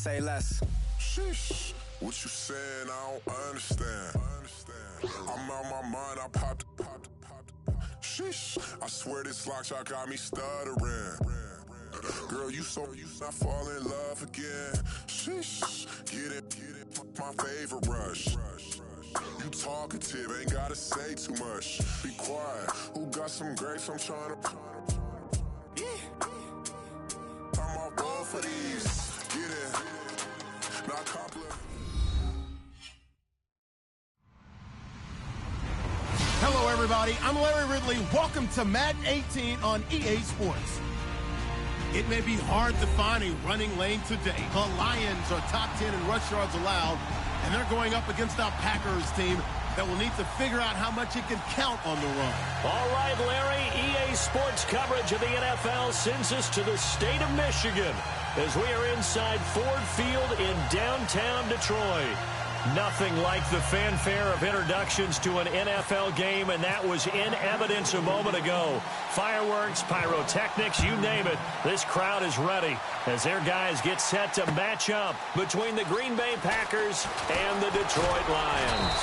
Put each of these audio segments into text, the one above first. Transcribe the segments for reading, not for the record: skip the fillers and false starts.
say less. Sheesh, what you saying? I don't understand. I'm out my mind, I popped. Sheesh, I swear this lock shot got me stuttering. Girl, you not fall in love again. Sheesh, get it, my favorite rush. You talkative, ain't gotta say too much. Be quiet, who got some grapes? I'm trying to. I'm all ball for these. Get it, not compliment. Hello, everybody. I'm Larry Ridley. Welcome to Madden 18 on EA Sports. It may be hard to find a running lane today. The Lions are top 10 in rush yards allowed, and they're going up against a Packers team that will need to figure out how much it can count on the run. All right, Larry, EA Sports coverage of the NFL sends us to the state of Michigan as we are inside Ford Field in downtown Detroit. Nothing like the fanfare of introductions to an NFL game, and that was in evidence a moment ago. Fireworks, pyrotechnics, you name it. This crowd is ready as their guys get set to match up between the Green Bay Packers and the Detroit Lions.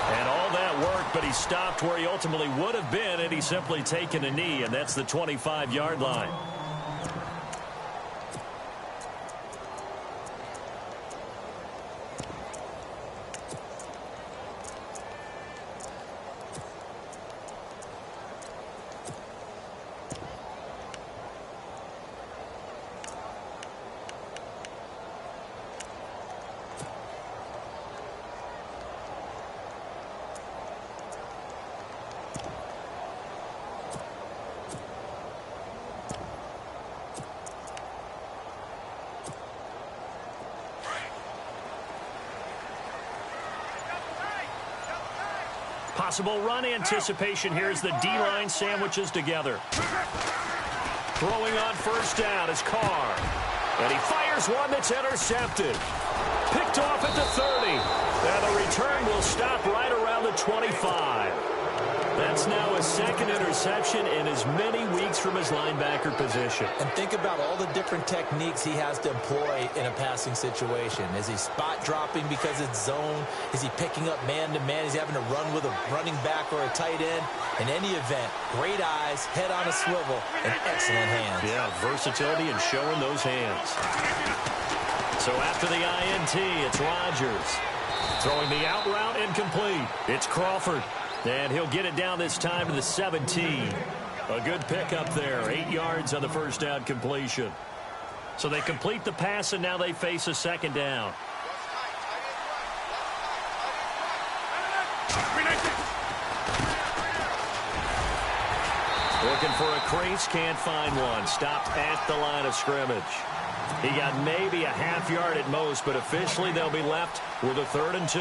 And all that worked, but he stopped where he ultimately would have been had he simply taken a knee, and that's the 25-yard line. Possible run anticipation here as the D-line sandwiches together. Throwing on first down is Carr. And he fires one that's intercepted. Picked off at the 30. And the return will stop right around the 25. That's now his second interception in as many weeks from his linebacker position. And think about all the different techniques he has to employ in a passing situation. Is he spot dropping because it's zone? Is he picking up man-to-man? Is he having to run with a running back or a tight end? In any event, great eyes, head on a swivel, and excellent hands. Yeah, versatility and showing those hands. So after the INT, it's Rodgers. Throwing the out route incomplete. It's Crawford. And he'll get it down this time to the 17. A good pickup there. 8 yards on the first down completion. So they complete the pass, and now they face a second down. Looking for a crease, can't find one. Stopped at the line of scrimmage. He got maybe a half yard at most, but officially they'll be left with a 3rd and 2.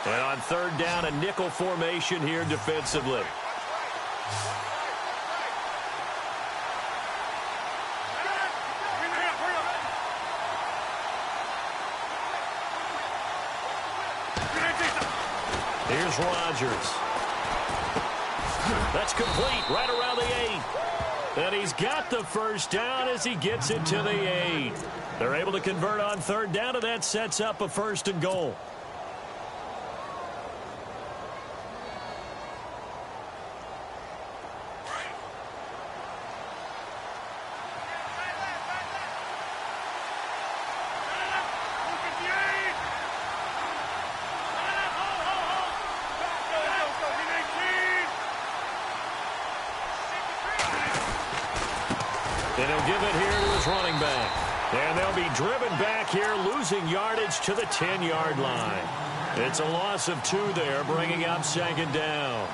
And on 3rd down, a nickel formation here defensively. Here's Rodgers. That's complete right around the 8. And he's got the first down as he gets it to the 8. They're able to convert on 3rd down, and that sets up a 1st and goal. And he'll give it here to his running back. And they'll be driven back here, losing yardage to the 10-yard line. It's a loss of 2 there, bringing up 2nd down.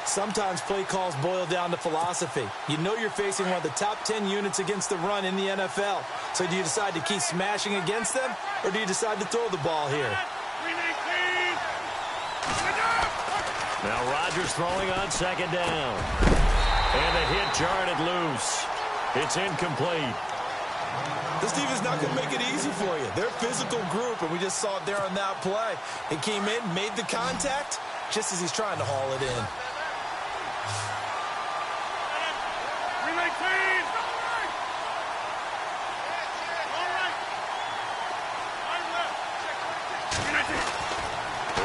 Sometimes play calls boil down to philosophy. You know you're facing one of the top 10 units against the run in the NFL. So do you decide to keep smashing against them, or do you decide to throw the ball here? Now Rodgers throwing on 2nd down. And the hit jarred it loose. It's incomplete. This defense is not going to make it easy for you. They're a physical group, and we just saw it there on that play. It came in, made the contact, just as he's trying to haul it in.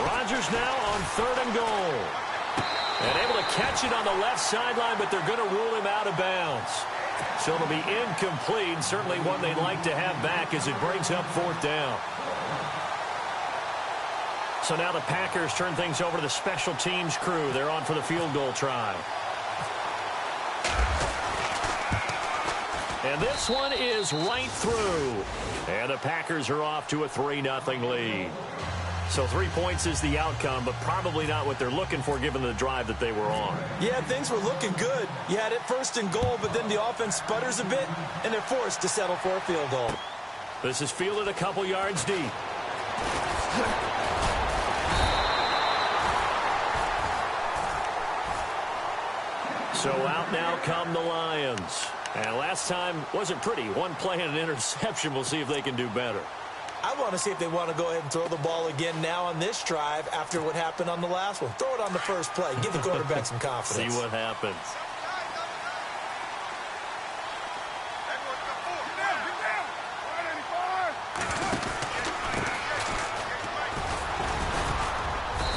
Rodgers now on 3rd and goal. And able to catch it on the left sideline, but they're going to rule him out of bounds. So it'll be incomplete. Certainly one they'd like to have back as it brings up 4th down. So now the Packers turn things over to the special teams crew. They're on for the field goal try. And this one is right through. And the Packers are off to a 3-0 lead. So 3 points is the outcome, but probably not what they're looking for given the drive that they were on. Yeah, things were looking good. You had it 1st and goal, but then the offense sputters a bit, and they're forced to settle for a field goal. This is fielded a couple yards deep. So out now come the Lions. And last time wasn't pretty. One play and an interception. We'll see if they can do better. I want to see if they want to go ahead and throw the ball again now on this drive after what happened on the last one. Throw it on the first play. Give the quarterback some confidence. See what happens.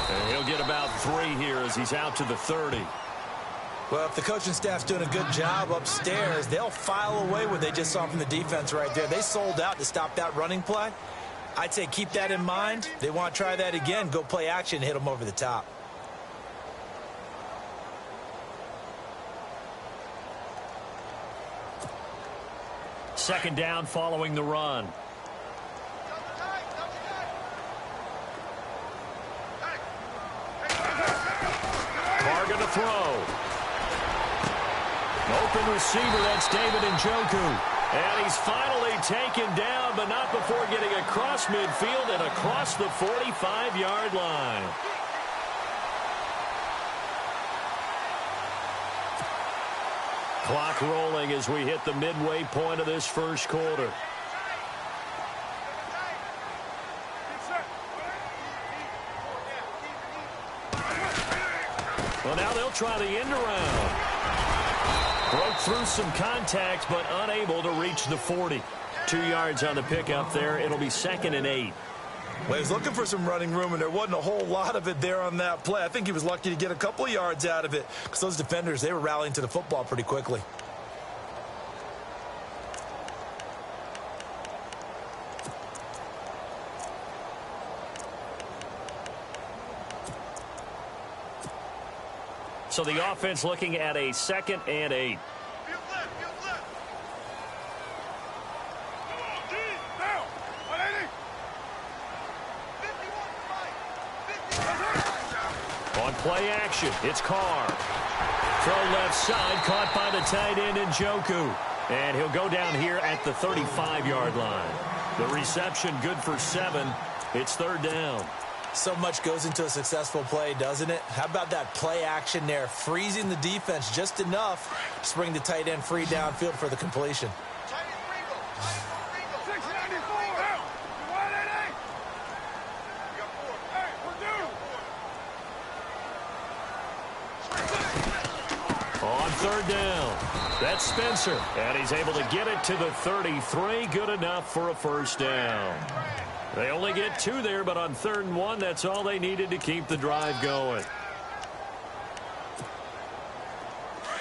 And he'll get about 3 here as he's out to the 30. Well, if the coaching staff's doing a good job upstairs, they'll file away what they just saw from the defense right there. They sold out to stop that running play. I'd say keep that in mind. They want to try that again. Go play action, hit them over the top. Second down following the run. Carr going to throw. Open receiver, that's David Njoku. And he's finally taken down, but not before getting across midfield and across the 45-yard line. Clock rolling as we hit the midway point of this first quarter. Well, now they'll try the end around. Broke through some contact, but unable to reach the 40. 2 yards on the pickup there. It'll be 2nd and 8. Well, he was looking for some running room, and there wasn't a whole lot of it there on that play. I think he was lucky to get a couple of yards out of it because those defenders, they were rallying to the football pretty quickly. So the offense looking at a 2nd and 8. On play action, it's Carr. Throw left side, caught by the tight end Njoku. And he'll go down here at the 35-yard line. The reception good for 7. It's 3rd down. So much goes into a successful play, doesn't it? How about that play action there? Freezing the defense just enough to bring the tight end free downfield for the completion. On 3rd down, that's Spencer. And he's able to get it to the 33. Good enough for a 1st down. They only get 2 there, but on 3rd and 1, that's all they needed to keep the drive going.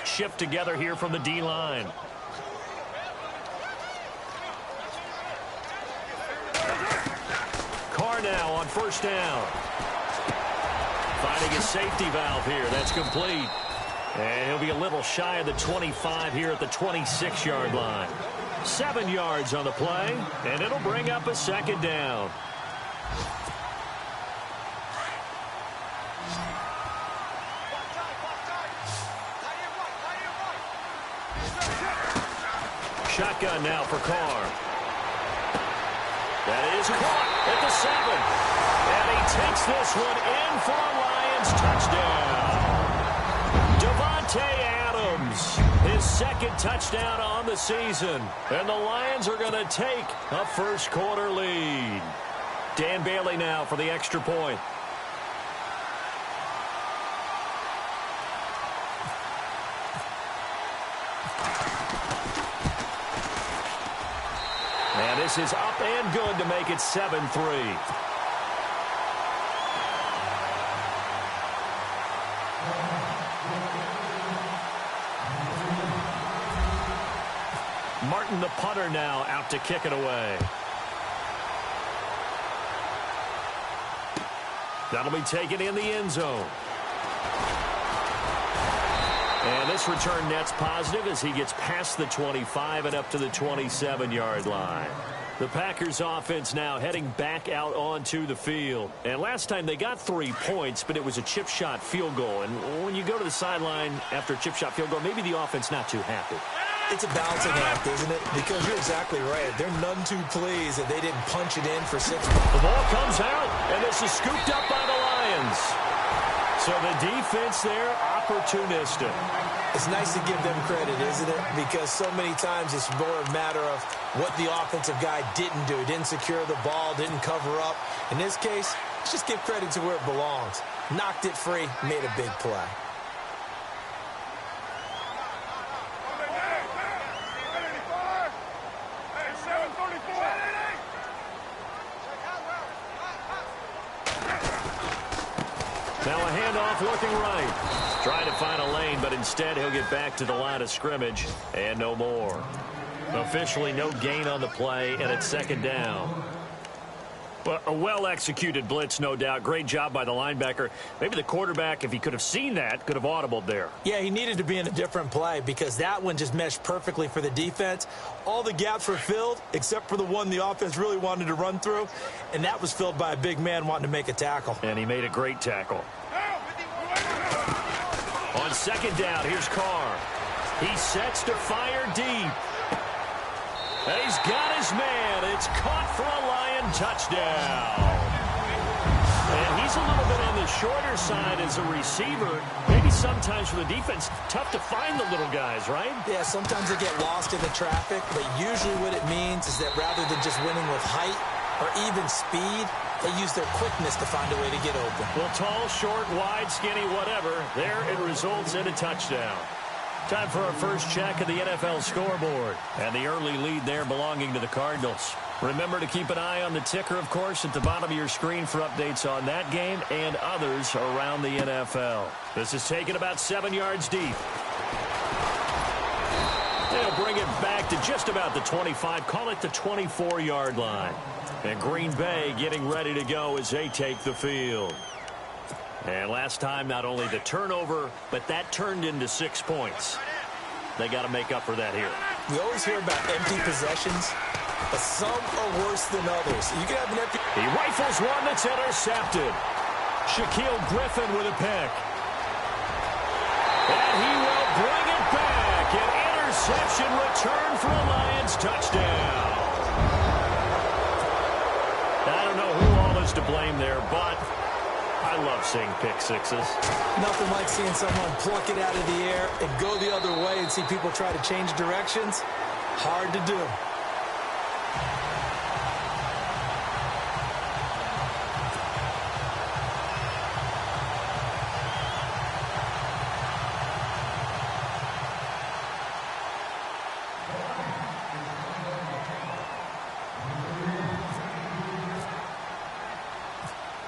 Shift together here from the D-line. Carr now on 1st down. Finding a safety valve here. That's complete. And he'll be a little shy of the 25 here at the 26-yard line. 7 yards on the play, and it'll bring up a 2nd down. Shotgun now for Carr. That is caught at the 7. And he takes this one in for a Lions touchdown. Davante Adams, his 2nd touchdown on the season. And the Lions are going to take a first quarter lead. Dan Bailey now for the extra point. And this is up and good to make it 7-3. Martin, the punter, now out to kick it away. That'll be taken in the end zone. And this return net's positive as he gets past the 25 and up to the 27-yard line. The Packers offense now heading back out onto the field. And last time they got 3 points, but it was a chip shot field goal. And when you go to the sideline after a chip shot field goal, maybe the offense not too happy. It's a balancing act, isn't it? Because you're exactly right. They're none too pleased that they didn't punch it in for 6 points. The ball comes out, and this is scooped up by the Lions. So the defense there, opportunistic. It's nice to give them credit, isn't it? Because so many times it's more a matter of what the offensive guy didn't do. Didn't secure the ball, didn't cover up. In this case, let's just give credit to where it belongs. Knocked it free, made a big play. Now a handoff looking right. Trying to find a lane, but instead he'll get back to the line of scrimmage and no more. Officially no gain on the play, and it's second down. Well, a well-executed blitz, no doubt. Great job by the linebacker. Maybe the quarterback, if he could have seen that, could have audibled there. Yeah, he needed to be in a different play because that one just meshed perfectly for the defense. All the gaps were filled except for the one the offense really wanted to run through, and that was filled by a big man wanting to make a tackle. And he made a great tackle. On second down, here's Carr. He sets to fire deep. And he's got his man. It's caught for a Lion touchdown. And he's a little bit on the shorter side as a receiver. Maybe sometimes for the defense, tough to find the little guys, right? Yeah, sometimes they get lost in the traffic, but usually what it means is that rather than just winning with height or even speed, they use their quickness to find a way to get open. Well, tall, short, wide, skinny, whatever, there it results in a touchdown. Time for our first check of the NFL scoreboard. And the early lead there belonging to the Cardinals. Remember to keep an eye on the ticker, of course, at the bottom of your screen for updates on that game and others around the NFL. This is taken about 7 yards deep. They'll bring it back to just about the 25. Call it the 24-yard line. And Green Bay getting ready to go as they take the field. And last time, not only the turnover, but that turned into 6 points. They got to make up for that here. We always hear about empty possessions, but some are worse than others. You can have an empty... He rifles one that's intercepted. Shaquille Griffin with a pick. And he will bring it back. An interception return for a Lions touchdown. I don't know who all is to blame there, but I love seeing pick sixes. Nothing like seeing someone pluck it out of the air and go the other way and see people try to change directions. Hard to do.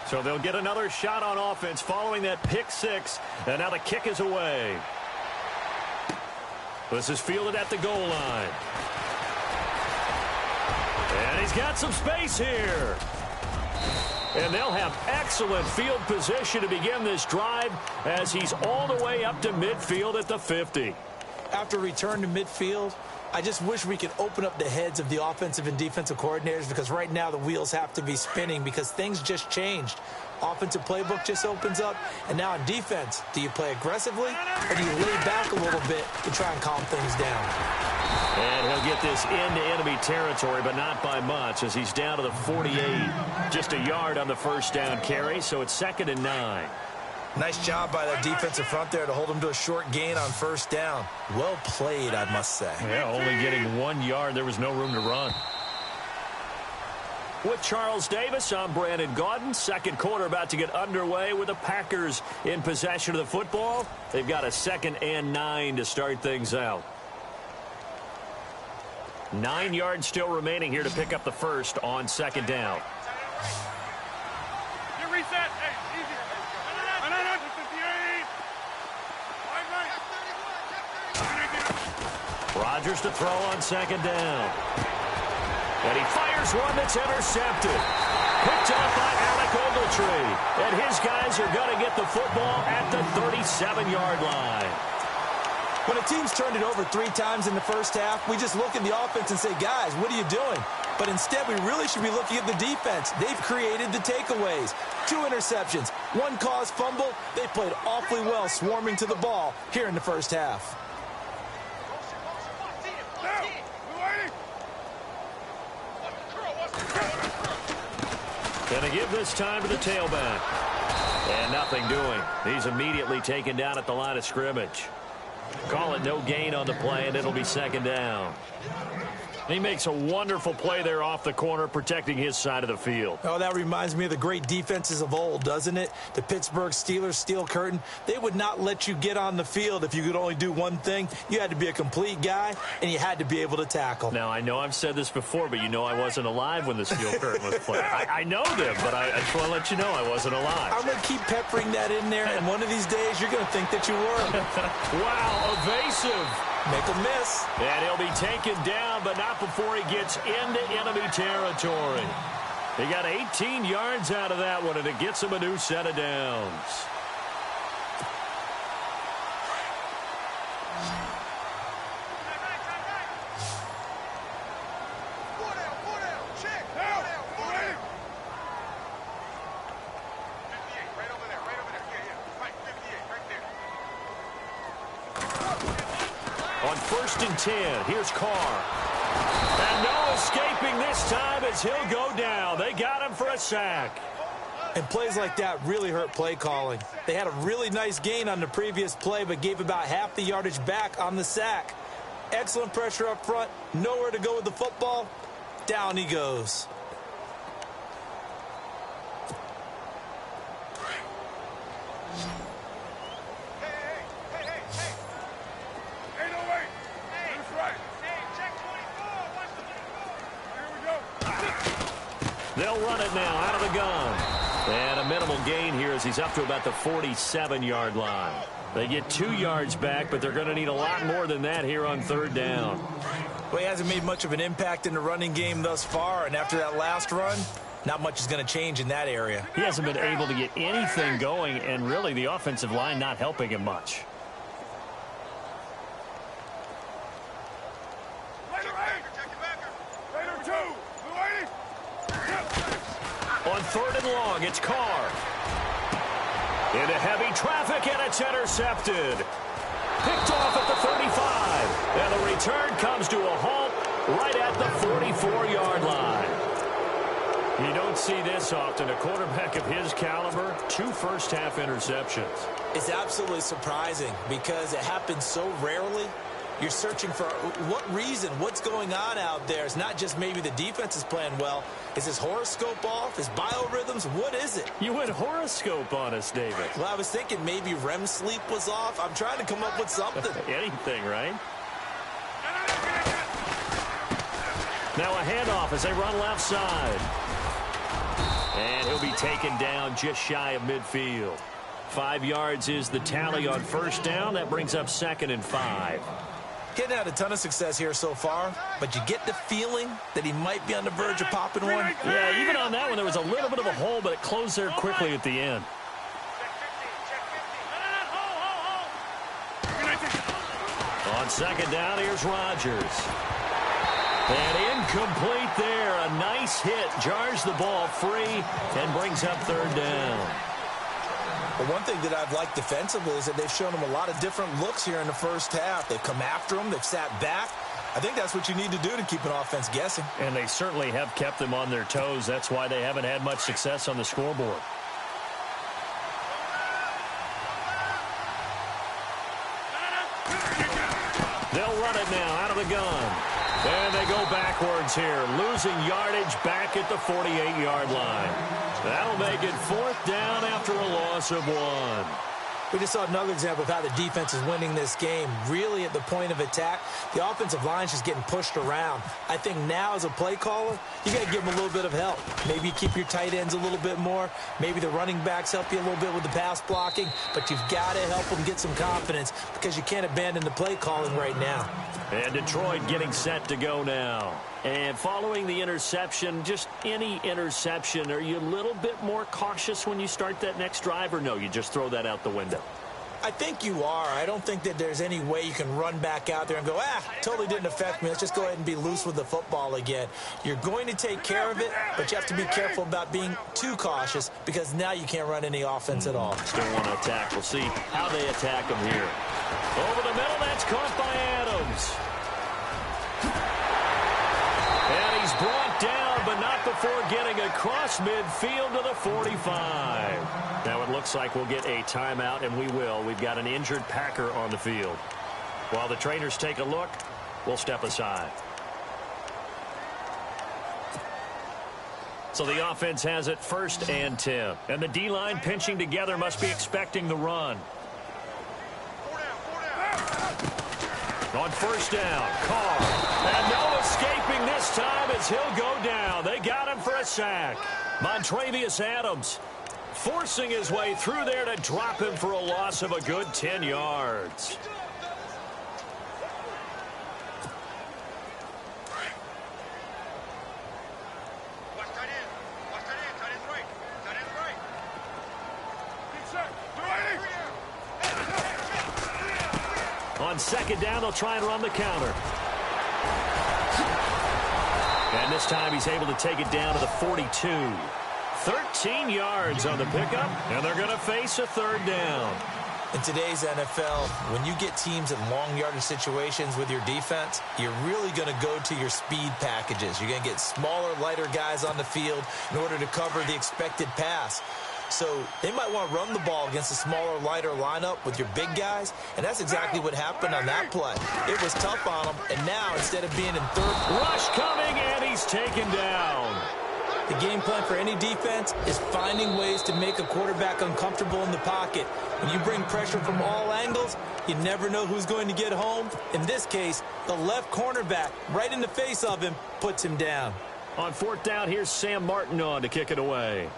So they'll get another shot on offense following that pick six. And now the kick is away. This is fielded at the goal line. And he's got some space here. And they'll have excellent field position to begin this drive as he's all the way up to midfield at the 50. After return to midfield, I just wish we could open up the heads of the offensive and defensive coordinators, because right now the wheels have to be spinning because things just changed. Offensive playbook just opens up, and now on defense, do you play aggressively or do you lay back a little bit to try and calm things down? And he'll get this into enemy territory, but not by much as he's down to the 48. Just a yard on the first down carry, so it's 2nd and 9. Nice job by that defensive front there to hold him to a short gain on first down. Well played, I must say. Yeah, only getting 1 yard. There was no room to run. With Charles Davis, I'm Brandon Gaudin. Second quarter about to get underway with the Packers in possession of the football. They've got a 2nd and 9 to start things out. 9 yards still remaining here to pick up the first on 2nd down. You reset. Hey, easy. No, 58. Rodgers to throw on second down. And he fires one that's intercepted. Picked up by Alec Ogletree. And his guys are going to get the football at the 37-yard line. When a team's turned it over 3 times in the first half, we just look at the offense and say, guys, what are you doing? But instead, we really should be looking at the defense. They've created the takeaways. 2 interceptions, 1 caused fumble. They played awfully well swarming to the ball here in the first half. Going to give this time to the tailback. And nothing doing. He's immediately taken down at the line of scrimmage. Call it no gain on the play, and it'll be second down. He makes a wonderful play there off the corner, protecting his side of the field. Oh, that reminds me of the great defenses of old, doesn't it? The Pittsburgh Steelers steel curtain. They would not let you get on the field if you could only do one thing. You had to be a complete guy, and you had to be able to tackle. Now, I know I've said this before, but you know I wasn't alive when the steel curtain was played. I know them, but I just want to let you know I wasn't alive. I'm going to keep peppering that in there, and one of these days you're going to think that you were. Wow, evasive. Make a miss. And he'll be taken down, but not before he gets into enemy territory. He got 18 yards out of that one, and it gets him a new set of downs. On 1st and 10, here's Carr. And no escaping this time as he'll go down. They got him for a sack. And plays like that really hurt play calling. They had a really nice gain on the previous play, but gave about half the yardage back on the sack. Excellent pressure up front. Nowhere to go with the football. Down he goes. They'll run it now out of the gun. And a minimal gain here as he's up to about the 47-yard line. They get 2 yards back, but they're going to need a lot more than that here on 3rd down. Well, he hasn't made much of an impact in the running game thus far, and after that last run, not much is going to change in that area. He hasn't been able to get anything going, and really the offensive line not helping him much. On 3rd and long, it's Carr. Into heavy traffic, and it's intercepted. Picked off at the 35. And the return comes to a halt right at the 44-yard line. You don't see this often. A quarterback of his caliber, 2 first-half interceptions. It's absolutely surprising because it happens so rarely. You're searching for what reason, what's going on out there. It's not just maybe the defense is playing well. Is his horoscope off? His biorhythms? What is it? You went horoscope on us, David. Well, I was thinking maybe REM sleep was off. I'm trying to come up with something. Anything, right? Now a handoff as they run left side. And he'll be taken down just shy of midfield. 5 yards is the tally on 1st down. That brings up 2nd and 5. Getting had a ton of success here so far, but you get the feeling that he might be on the verge of popping one. Yeah, even on that one, there was a little bit of a hole, but it closed there quickly at the end. On 2nd down, here's Rodgers. And incomplete there. A nice hit. Jars the ball free and brings up 3rd down. Well, one thing that I've liked defensively is that they've shown him a lot of different looks here in the first half. They've come after him. They've sat back. I think that's what you need to do to keep an offense guessing. And they certainly have kept them on their toes. That's why they haven't had much success on the scoreboard. They'll run it now out of the gun. And they go backwards here, losing yardage back at the 48-yard line. That'll make it 4th down after a loss of 1. We just saw another example of how the defense is winning this game. Really at the point of attack, the offensive line's just getting pushed around. I think now as a play caller, you got to give them a little bit of help. Maybe you keep your tight ends a little bit more. Maybe the running backs help you a little bit with the pass blocking. But you've got to help them get some confidence because you can't abandon the play calling right now. And Detroit getting set to go now. And following the interception, just any interception, are you a little bit more cautious when you start that next drive, or no, you just throw that out the window? I think you are. I don't think that there's any way you can run back out there and go, totally didn't affect me. Let's just go ahead and be loose with the football again. You're going to take care of it, but you have to be careful about being too cautious because now you can't run any offense at all. Still want to attack. We'll see how they attack them here. Over the middle, that's caught by Adams. And he's brought down, but not before getting across midfield to the 45. Now it looks like we'll get a timeout, and we will. We've got an injured Packer on the field. While the trainers take a look, we'll step aside. So the offense has it 1st and 10. And the D-line pinching together must be expecting the run. On 1st down, Carr. And no escaping this time as he'll go down. They got him for a sack. Montravius Adams forcing his way through there to drop him for a loss of a good 10 yards. On 2nd down, they'll try and run the counter. And this time he's able to take it down to the 42. 13 yards on the pickup, and they're going to face a 3rd down. In today's NFL, when you get teams in long yardage situations with your defense, you're really going to go to your speed packages. You're going to get smaller, lighter guys on the field in order to cover the expected pass. So they might want to run the ball against a smaller, lighter lineup with your big guys, and that's exactly what happened on that play. It was tough on them, and now instead of being in 3rd... Rush coming, and he's taken down. The game plan for any defense is finding ways to make a quarterback uncomfortable in the pocket. When you bring pressure from all angles, you never know who's going to get home. In this case, the left cornerback, right in the face of him, puts him down. On 4th down, here's Sam Martin on to kick it away.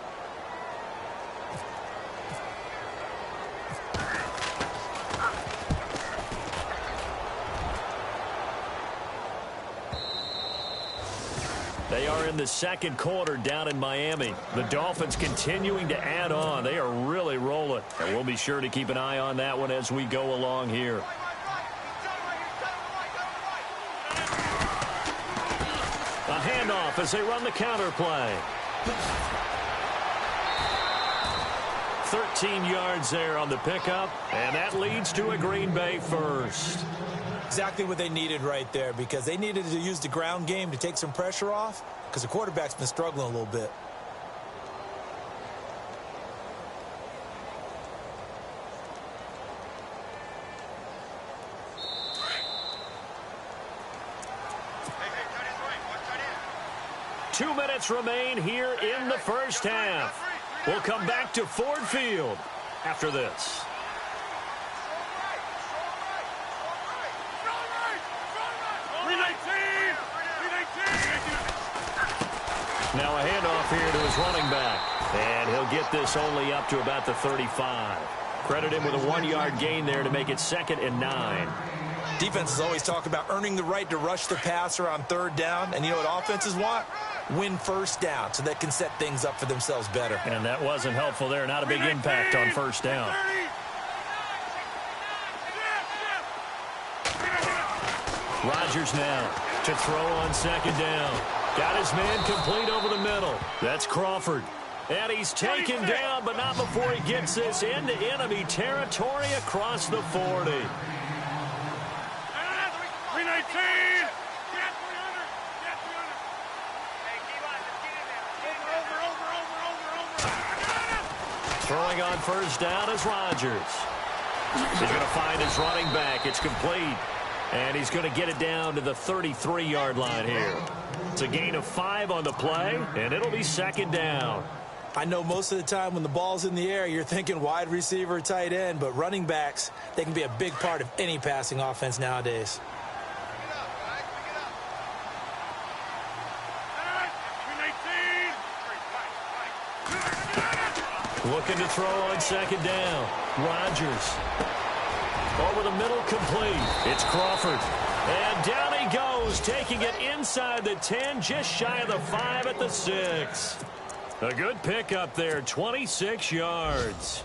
They are in the 2nd quarter down in Miami. The Dolphins continuing to add on. They are really rolling. And we'll be sure to keep an eye on that one as we go along here. A handoff as they run the counter play. 13 yards there on the pickup, and that leads to a Green Bay 1st. Exactly what they needed right there, because they needed to use the ground game to take some pressure off, because the quarterback's been struggling a little bit. Two minutes remain here in the 1st half. We'll come back to Ford Field after this. Now a handoff here to his running back. And he'll get this only up to about the 35. Credit him with a 1-yard gain there to make it 2nd and 9. Defenses always talk about earning the right to rush the passer on 3rd down. And you know what offenses want? Win 1st down so they can set things up for themselves better. And that wasn't helpful there. Not a big impact on 1st down. Rodgers now to throw on 2nd down. Got his man complete over the middle. That's Crawford. And he's taken down, but not before he gets this into enemy territory across the 40. 319! Throwing on 1st down is Rodgers. He's going to find his running back. It's complete. And he's going to get it down to the 33-yard line here. It's a gain of 5 on the play, and it'll be 2nd down. I know most of the time when the ball's in the air, you're thinking wide receiver, tight end, but running backs, they can be a big part of any passing offense nowadays. Looking to throw on second down. Rodgers. Over the middle, complete. It's Crawford. And down he goes, taking it inside the 10, just shy of the 5 at the 6. A good pickup there, 26 yards.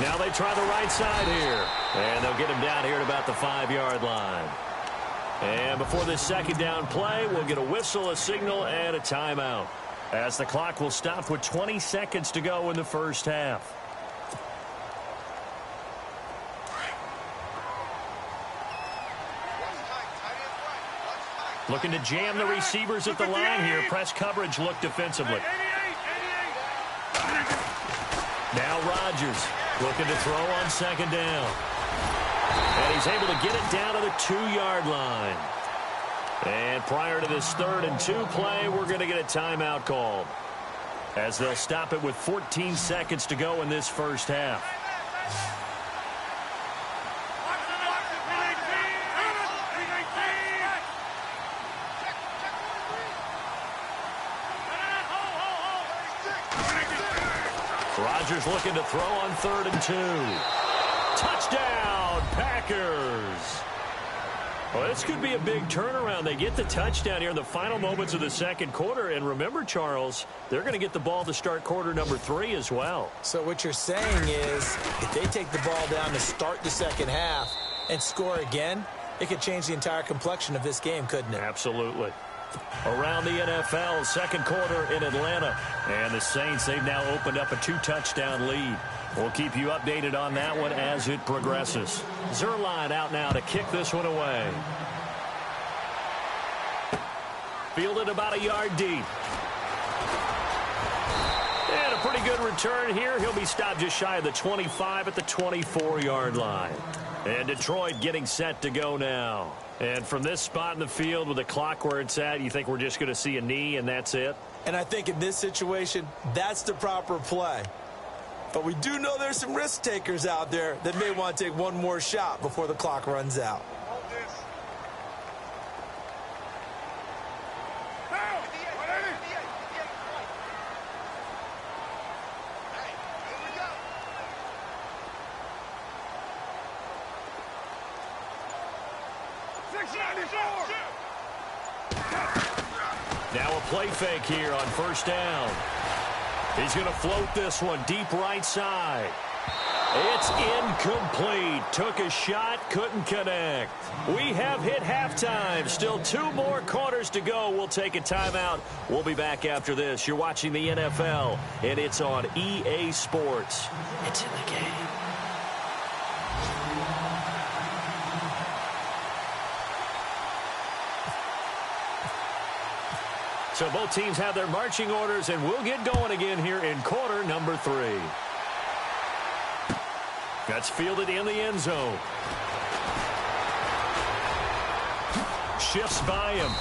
Now they try the right side here. And they'll get him down here at about the 5-yard line. And before this second down play, we'll get a whistle, a signal, and a timeout, as the clock will stop with 20 seconds to go in the first half. Looking to jam the receivers at the line here. Press coverage look defensively. Now Rodgers looking to throw on second down. And he's able to get it down to the 2-yard line. And prior to this 3rd and 2 play, we're going to get a timeout called, as they'll stop it with 14 seconds to go in this first half. Rodgers looking to throw on 3rd and 2. Touchdown, Packers. Well, this could be a big turnaround. They get the touchdown here in the final moments of the second quarter. And remember, Charles, they're going to get the ball to start quarter number 3 as well. So what you're saying is if they take the ball down to start the second half and score again, it could change the entire complexion of this game, couldn't it? Absolutely. Around the NFL, second quarter in Atlanta. And the Saints, they've now opened up a 2-touchdown lead. We'll keep you updated on that one as it progresses. Zerline out now to kick this one away. Fielded about a yard deep. And a pretty good return here. He'll be stopped just shy of the 25 at the 24-yard line. And Detroit getting set to go now. And from this spot in the field with the clock where it's at, you think we're just going to see a knee and that's it? And I think in this situation, that's the proper play. But we do know there's some risk takers out there that may want to take one more shot before the clock runs out. Now a play fake here on first down. He's going to float this one deep right side. It's incomplete. Took a shot, couldn't connect. We have hit halftime. Still 2 more quarters to go. We'll take a timeout. We'll be back after this. You're watching the NFL, and it's on EA Sports. It's in the game. So both teams have their marching orders, and we'll get going again here in quarter number 3. That's fielded in the end zone. Shifts by him.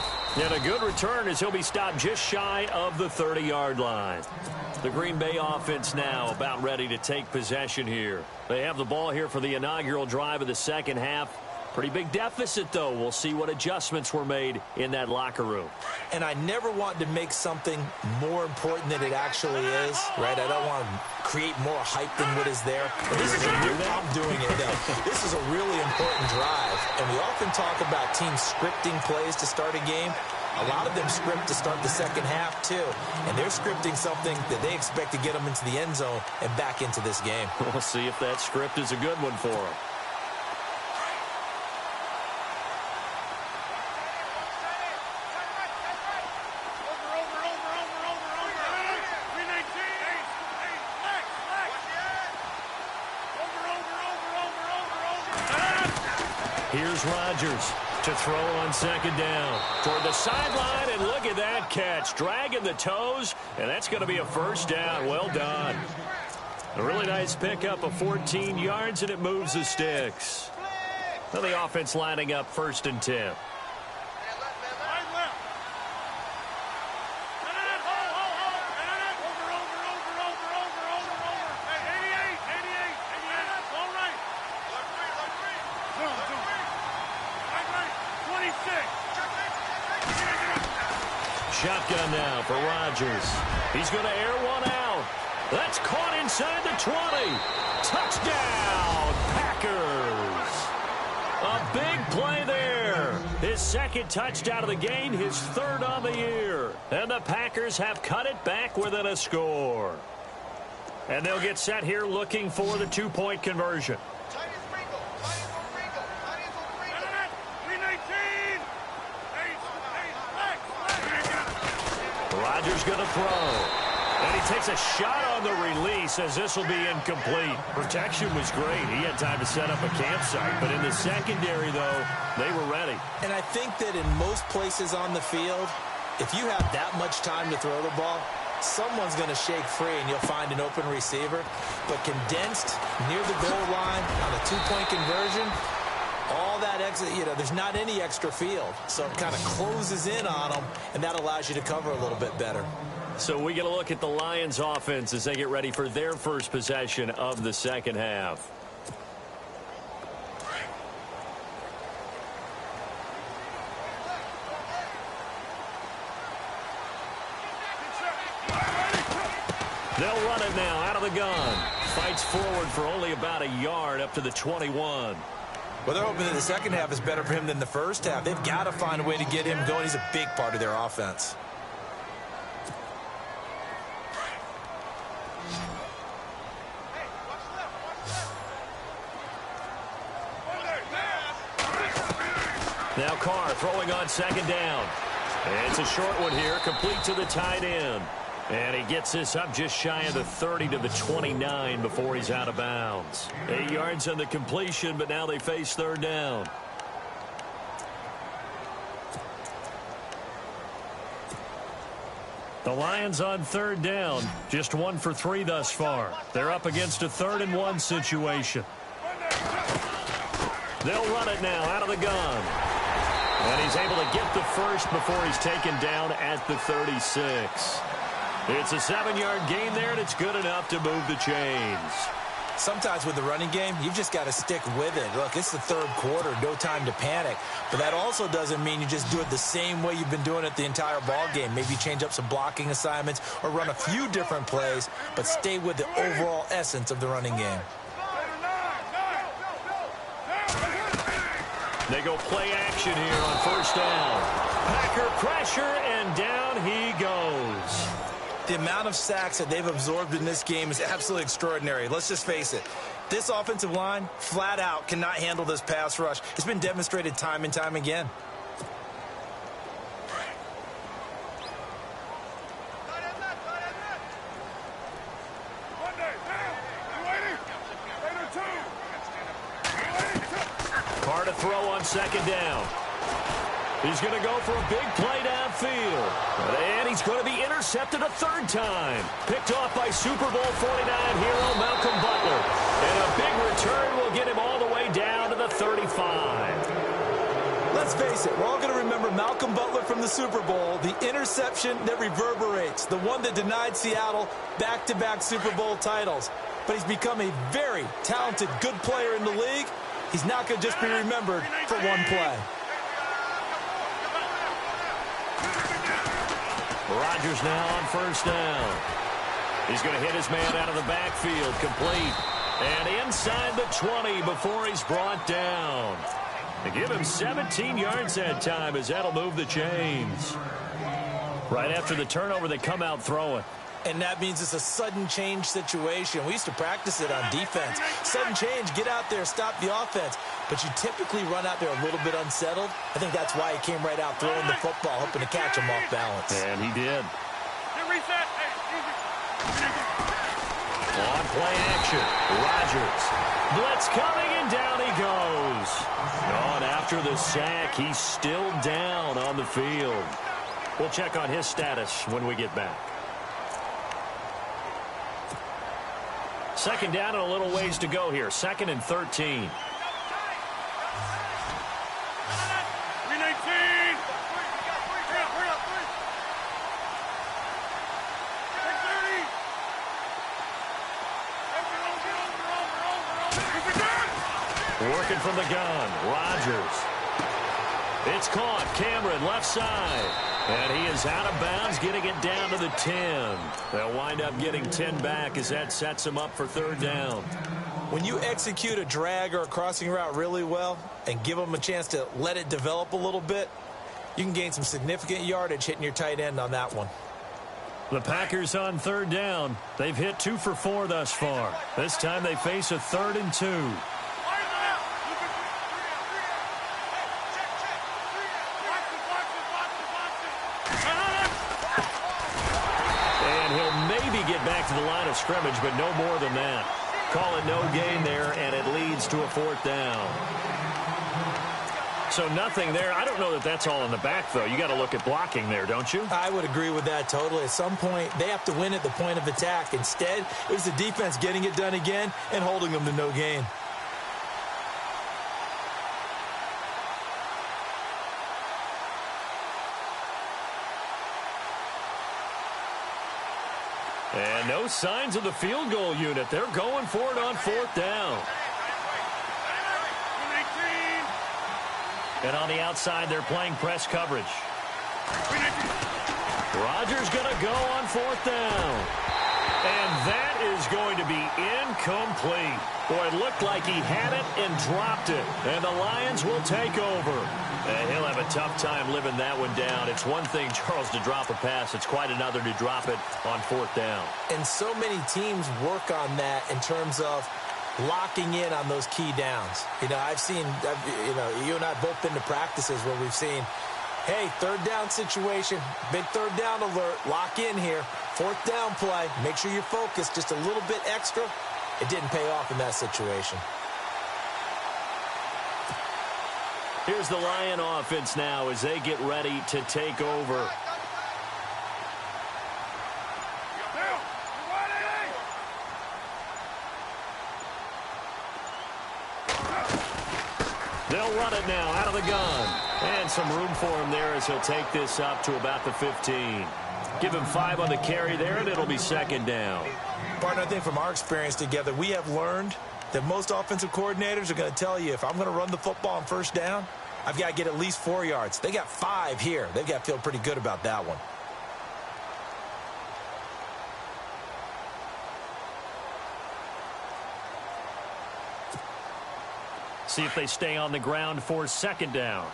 And a good return as he'll be stopped just shy of the 30-yard line. The Green Bay offense now about ready to take possession here. They have the ball here for the inaugural drive of the second half. Pretty big deficit, though. We'll see what adjustments were made in that locker room. And I never want to make something more important than it actually is, right? I don't want to create more hype than what is there. But this is I'm doing it, though. This is a really important drive. And we often talk about teams scripting plays to start a game. A lot of them script to start the second half, too. And they're scripting something that they expect to get them into the end zone and back into this game. We'll see if that script is a good one for them. Here's Rodgers. to throw on second down. Toward the sideline, and look at that catch. Dragging the toes, and that's going to be a first down. Well done. A really nice pickup of 14 yards, and it moves the sticks. Well, the offense lining up 1st and 10. Shotgun now for Rodgers. He's going to air one out. That's caught inside the 20. Touchdown, Packers. A big play there. His 2nd touchdown of the game, his 3rd on the year. And the Packers have cut it back within a score. And they'll get set here looking for the 2-point conversion. Rodgers going to throw. And he takes a shot on the release as this will be incomplete. Protection was great. He had time to set up a campsite. But in the secondary, though, they were ready. And I think that in most places on the field, if you have that much time to throw the ball, someone's going to shake free and you'll find an open receiver. But condensed near the goal line on a 2-point conversion, all that exit, there's not any extra field. So it kind of closes in on them, and that allows you to cover a little bit better. So we get a look at the Lions offense as they get ready for their first possession of the second half. They'll run it now out of the gun. Fights forward for only about a yard up to the 21. Well, they're hoping that the second half is better for him than the first half. They've got to find a way to get him going. He's a big part of their offense. Now Carr throwing on second down. And it's a short one here, complete to the tight end. And he gets this up just shy of the 30 to the 29 before he's out of bounds. 8 yards on the completion, but now they face 3rd down. The Lions on 3rd down, just 1 for 3 thus far. They're up against a 3rd and 1 situation. They'll run it now out of the gun. And he's able to get the first before he's taken down at the 36. It's a 7-yard gain there, and it's good enough to move the chains. Sometimes with the running game, you've just got to stick with it. Look, it's the 3rd quarter, no time to panic. But that also doesn't mean you just do it the same way you've been doing it the entire ball game. Maybe change up some blocking assignments or run a few different plays, but stay with the overall essence of the running game. They go play action here on 1st down. Packer pressure, and down he goes. The amount of sacks that they've absorbed in this game is absolutely extraordinary. Let's just face it. This offensive line, flat out, cannot handle this pass rush. It's been demonstrated time and time again. Carr to throw on second down. He's going to go for a big play downfield. And he's going to be intercepted a 3rd time. Picked off by Super Bowl 49 hero Malcolm Butler. And a big return will get him all the way down to the 35. Let's face it, we're all going to remember Malcolm Butler from the Super Bowl, the interception that reverberates, the one that denied Seattle back-to-back Super Bowl titles. But he's become a very talented, good player in the league. He's not going to just be remembered for one play. Rodgers now on 1st down. He's going to hit his man out of the backfield, complete. And inside the 20 before he's brought down. They give him 17 yards that time as that'll move the chains. Right after the turnover, they come out throwing. And that means it's a sudden change situation. We used to practice it on defense. Sudden change, get out there, stop the offense. But you typically run out there a little bit unsettled. I think that's why he came right out throwing the football, hoping to catch him off balance. And he did. On play action, Rodgers. Blitz coming, and down he goes. On after the sack, he's still down on the field. We'll check on his status when we get back. Second down and a little ways to go here. 2nd and 13. Working from the gun, Rodgers. It's caught. Cameron, left side. And he is out of bounds, getting it down to the 10. They'll wind up getting 10 back as that sets them up for 3rd down. When you execute a drag or a crossing route really well and give them a chance to let it develop a little bit, you can gain some significant yardage hitting your tight end on that one. The Packers on 3rd down. They've hit 2 for 4 thus far. This time they face a 3rd and 2. Get back to the line of scrimmage, but no more than that. Call it no gain there, and it leads to a 4th down. So nothing there. I don't know that that's all in the back, though. You got to look at blocking there, don't you? I would agree with that totally. At some point, they have to win at the point of attack. Instead, it was the defense getting it done again and holding them to no gain. And no signs of the field goal unit. They're going for it on 4th down. And on the outside, they're playing press coverage. Rodgers going to go on 4th down. And that is going to be incomplete. Boy, it looked like he had it and dropped it. And the Lions will take over. And he'll have a tough time living that one down. It's one thing, Charles, to drop a pass. It's quite another to drop it on 4th down. And so many teams work on that in terms of locking in on those key downs. You know, you and I have both been to practices where we've seen, hey, 3rd down situation, big 3rd down alert, lock in here. 4th down play, make sure you're focused just a little bit extra. It didn't pay off in that situation. Here's the Lion offense now as they get ready to take over. They'll run it now out of the gun. And some room for him there as he'll take this up to about the 15. Give him 5 on the carry there, and it'll be 2nd down. Partner, I think from our experience together, we have learned that most offensive coordinators are going to tell you, if I'm going to run the football on 1st down, I've got to get at least 4 yards. They got 5 here. They've got to feel pretty good about that one. See if they stay on the ground for 2nd down.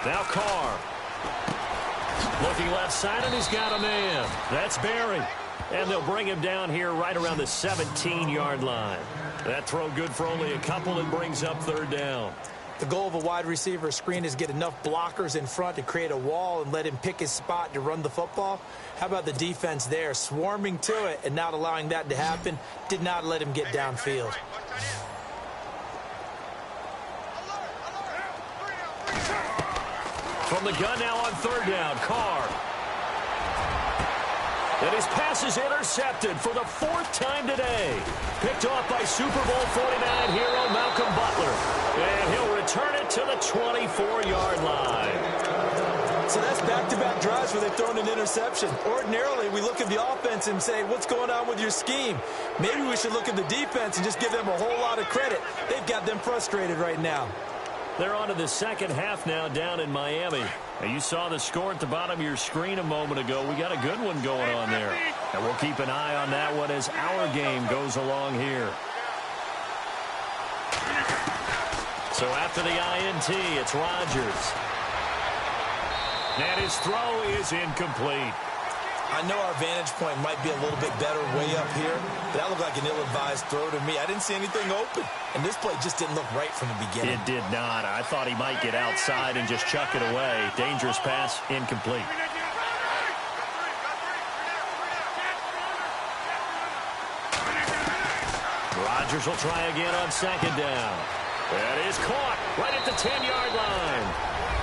Now Carr. Looking left side, and he's got a man. That's Barry. And they'll bring him down here right around the 17-yard line. That throw good for only a couple and brings up 3rd down. The goal of a wide receiver screen is get enough blockers in front to create a wall and let him pick his spot to run the football. How about the defense there, swarming to it and not allowing that to happen? Did not let him get downfield. From the gun now on 3rd down, Carr. And his pass is intercepted for the 4th time today. Picked off by Super Bowl 49 hero Malcolm Butler. And he'll return it to the 24-yard line. So that's back-to-back drives where they've thrown an interception. Ordinarily, we look at the offense and say, what's going on with your scheme? Maybe we should look at the defense and just give them a whole lot of credit. They've got them frustrated right now. They're on to the 2nd half now down in Miami. Now, you saw the score at the bottom of your screen a moment ago. We got a good one going on there. And we'll keep an eye on that one as our game goes along here. So after the INT, it's Rodgers. And his throw is incomplete. I know our vantage point might be a little bit better way up here, but that looked like an ill-advised throw to me. I didn't see anything open, and this play just didn't look right from the beginning. It did not. I thought he might get outside and just chuck it away. Dangerous pass, incomplete. Rodgers will try again on second down. That is caught right at the 10-yard line.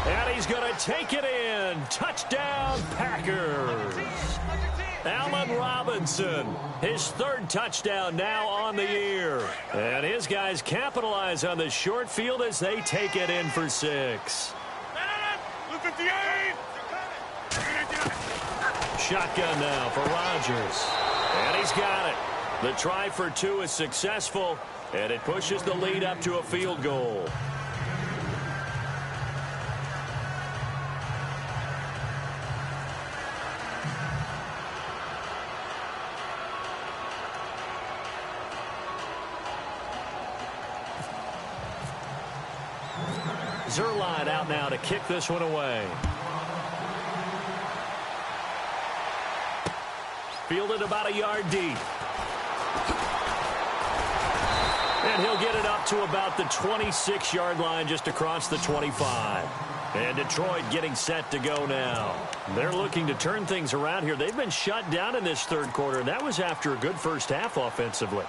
And he's going to take it in. Touchdown, Packers. Allen Robinson, his third touchdown now on the year. And his guys capitalize on the short field as they take it in for 6. Shotgun now for Rodgers. And he's got it. The try for 2 is successful, and it pushes the lead up to a field goal. Zerline out now to kick this one away. Fielded about a yard deep. And he'll get it up to about the 26-yard line, just across the 25. And Detroit getting set to go now. They're looking to turn things around here. They've been shut down in this third quarter, and that was after a good first half offensively.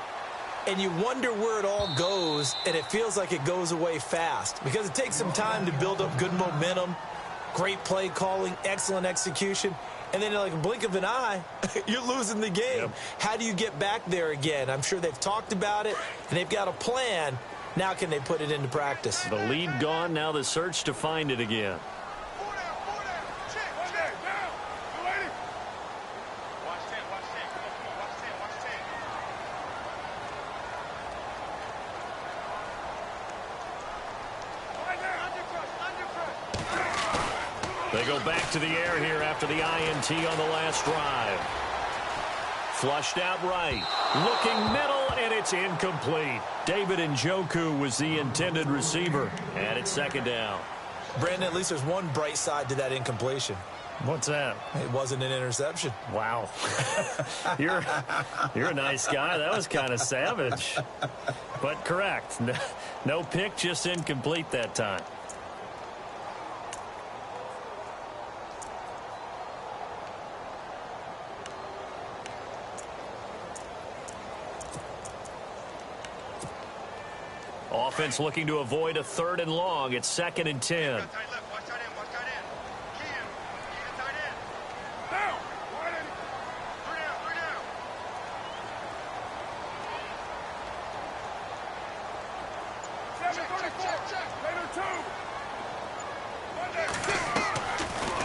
And you wonder where it all goes, and it feels like it goes away fast because it takes some time to build up good momentum, great play calling, excellent execution, and then in like a blink of an eye, you're losing the game. Yep. How do you get back there again? I'm sure they've talked about it, and they've got a plan. Now can they put it into practice? The lead gone, now the search to find it again. They go back to the air here after the INT on the last drive. Flushed out right. Looking middle, and it's incomplete. David Njoku was the intended receiver. And it's second down. Brandon, at least there's one bright side to that incompletion. What's that? It wasn't an interception. Wow. You're a nice guy. That was kind of savage. But correct. No pick, just incomplete that time. Offense looking to avoid a 3rd and long. It's 2nd and 10.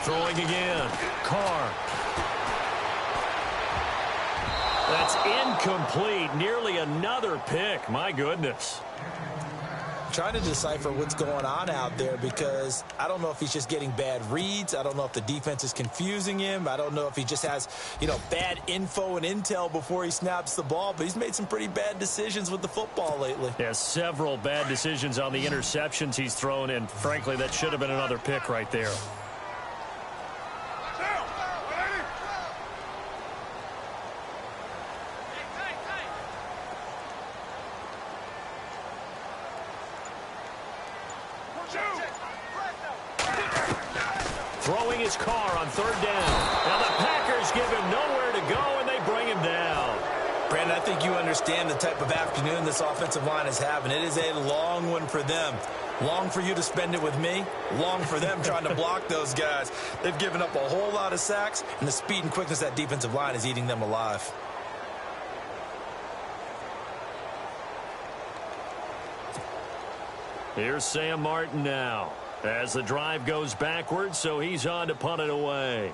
Throwing again. Carr. That's incomplete. Nearly another pick. My goodness. Trying to decipher what's going on out there because I don't know if he's just getting bad reads. I don't know if the defense is confusing him. I don't know if he just has, bad info and intel before he snaps the ball. But he's made some pretty bad decisions with the football lately. Yeah, several bad decisions on the interceptions he's thrown, and frankly, that should have been another pick right there. Throwing his car on 3rd down. Now the Packers give him nowhere to go, and they bring him down. Brandon, I think you understand the type of afternoon this offensive line is having. It is a long one for them. Long for you to spend it with me. Long for them trying to block those guys. They've given up a whole lot of sacks, and the speed and quickness of that defensive line is eating them alive. Here's Sam Martin now. As the drive goes backwards, so he's on to punt it away.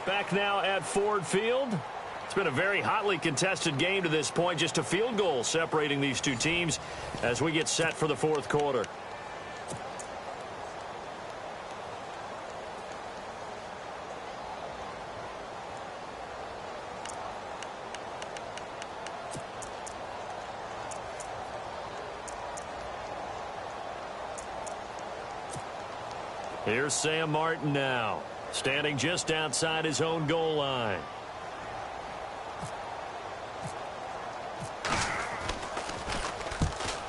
Back now at Ford Field. It's been a very hotly contested game to this point. Just a field goal separating these two teams as we get set for the 4th quarter. Here's Sam Martin now, standing just outside his own goal line.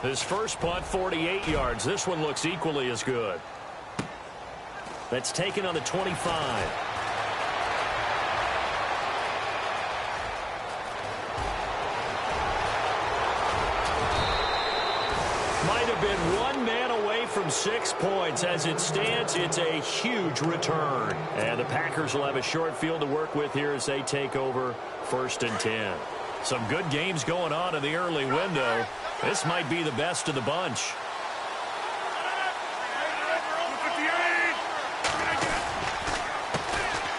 His first punt, 48 yards. This one looks equally as good. That's taken on the 25. Might have been one man away from 6 points. As it stands, it's a huge return. And the Packers will have a short field to work with here as they take over 1st and 10. Some good games going on in the early window. This might be the best of the bunch.